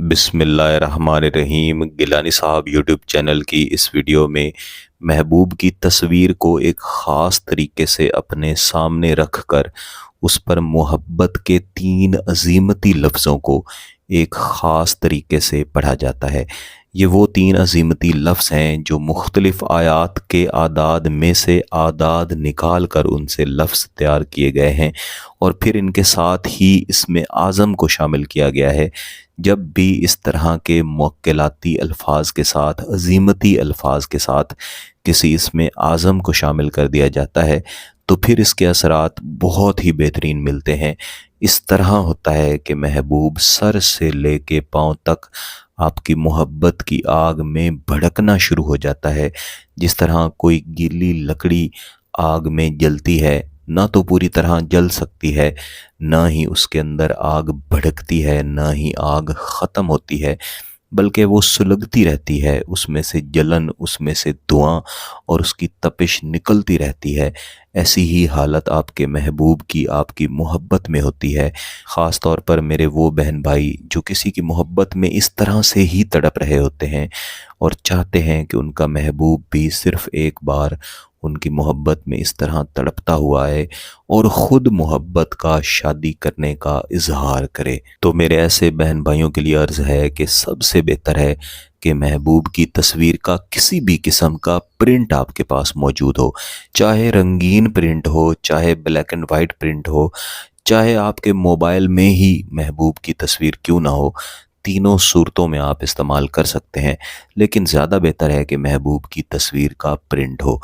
बिस्मिल्लाहिर्रहमानिर्रहीम। गिलानी साहब YouTube channel की इस वीडियो में महबूब की तस्वीर को एक ख़ास तरीके से अपने सामने रख कर उस पर मोहब्बत के 3 अज़ीमती लफ्ज़ों को एक ख़ास तरीके से पढ़ा जाता है। ये वो 3 अज़ीमती लफ्ज़ हैं जो मुख्तलिफ़ आयात के आदाद में से आदाद निकाल कर उनसे लफ्ज़ तैयार किए गए हैं और फिर इनके साथ ही इसमें आज़म को शामिल किया गया है। जब भी इस तरह के मुक्किलाती अल्फाज के साथ, अज़ीमती अल्फाज के साथ किसी इसमें आज़म को शामिल कर दिया जाता है तो फिर इसके असरात बहुत ही बेहतरीन मिलते हैं। इस तरह होता है कि महबूब सर से लेके पाँव तक आपकी मोहब्बत की आग में भड़कना शुरू हो जाता है। जिस तरह कोई गीली लकड़ी आग में जलती है, ना तो पूरी तरह जल सकती है, ना ही उसके अंदर आग भड़कती है, ना ही आग ख़त्म होती है, बल्कि वो सुलगती रहती है, उसमें से जलन, उसमें से धुआं और उसकी तपिश निकलती रहती है। ऐसी ही हालत आपके महबूब की, आपकी मोहब्बत में होती है। ख़ास तौर पर मेरे वो बहन भाई जो किसी की मोहब्बत में इस तरह से ही तड़प रहे होते हैं और चाहते हैं कि उनका महबूब भी सिर्फ़ एक बार उनकी मोहब्बत में इस तरह तड़पता हुआ है और ख़ुद मोहब्बत का, शादी करने का इजहार करे। तो मेरे ऐसे बहन भाइयों के लिए अर्ज़ है कि सबसे बेहतर है कि महबूब की तस्वीर का किसी भी किस्म का प्रिंट आपके पास मौजूद हो, चाहे रंगीन प्रिंट हो, चाहे ब्लैक एंड वाइट प्रिंट हो, चाहे आपके मोबाइल में ही महबूब की तस्वीर क्यों ना हो। तीनों सूरतों में आप इस्तेमाल कर सकते हैं, लेकिन ज़्यादा बेहतर है कि महबूब की तस्वीर का प्रिंट हो।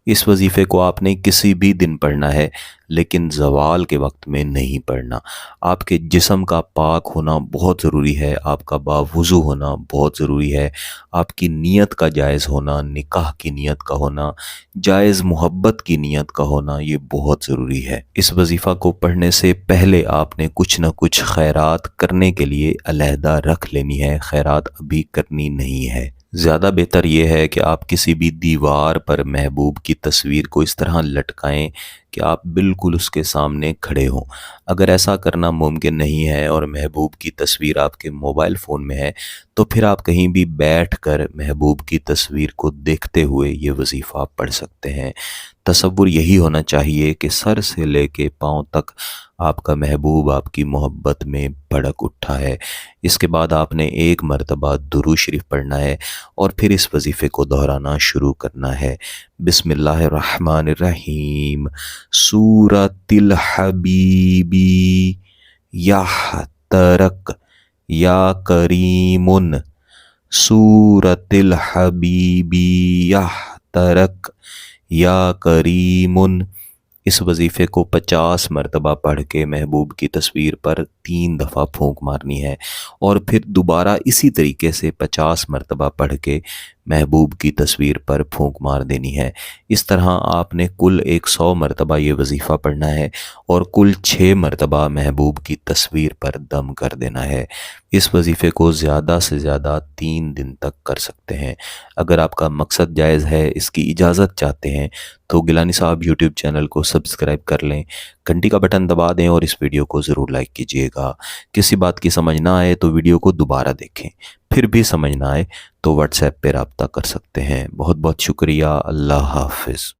इस वजीफ़े को आपने किसी भी दिन पढ़ना है, लेकिन ज़वाल के वक्त में नहीं पढ़ना। आपके जिस्म का पाक होना बहुत ज़रूरी है, आपका बावुज़ू होना बहुत ज़रूरी है, आपकी नीयत का जायज़ होना, निकाह की नीयत का होना, जायज़ मोहब्बत की नीयत का होना, ये बहुत ज़रूरी है। इस वजीफ़ा को पढ़ने से पहले आपने कुछ न कुछ खैरात करने के लिए अलहदा रख लेनी है, खैरात अभी करनी नहीं है। ज़्यादा बेहतर ये है कि आप किसी भी दीवार पर महबूब की तस्वीर को इस तरह लटकाएं कि आप बिल्कुल उसके सामने खड़े हों। अगर ऐसा करना मुमकिन नहीं है और महबूब की तस्वीर आपके मोबाइल फ़ोन में है तो फिर आप कहीं भी बैठकर महबूब की तस्वीर को देखते हुए ये वजीफ़ा पढ़ सकते हैं। तसव्वुर यही होना चाहिए कि सर से लेके पाँव तक आपका महबूब आपकी मोहब्बत में भड़क उठा है। इसके बाद आपने एक मरतबा दुरूद शरीफ पढ़ना है और फिर इस वजीफ़े को दोहराना शुरू करना है। बिस्मिल्लाहिर्रहमानिर्रहीम। सूरतिल हबीबी यहतरक या करीमुन। सूरतिल हबीबी यहतरक या करीमुन। इस वजीफ़े को 50 मरतबा पढ़ के महबूब की तस्वीर पर 3 दफ़ा फूंक मारनी है और फिर दोबारा इसी तरीके से 50 मरतबा पढ़ के महबूब की तस्वीर पर फूंक मार देनी है। इस तरह आपने कुल 100 मरतबा ये वजीफ़ा पढ़ना है और कुल 6 मरतबा महबूब की तस्वीर पर दम कर देना है। इस वजीफ़े को ज़्यादा से ज़्यादा 3 दिन तक कर सकते हैं। अगर आपका मकसद जायज़ है, इसकी इजाज़त चाहते हैं तो गिलानी साहब यूट्यूब चैनल को सब्सक्राइब कर लें, घंटी का बटन दबा दें और इस वीडियो को ज़रूर लाइक कीजिएगा। किसी बात की समझ ना आए तो वीडियो को दोबारा देखें, फिर भी समझ ना आए तो व्हाट्सएप पे रब्ता कर सकते हैं। बहुत बहुत शुक्रिया। अल्लाह हाफ़िज़।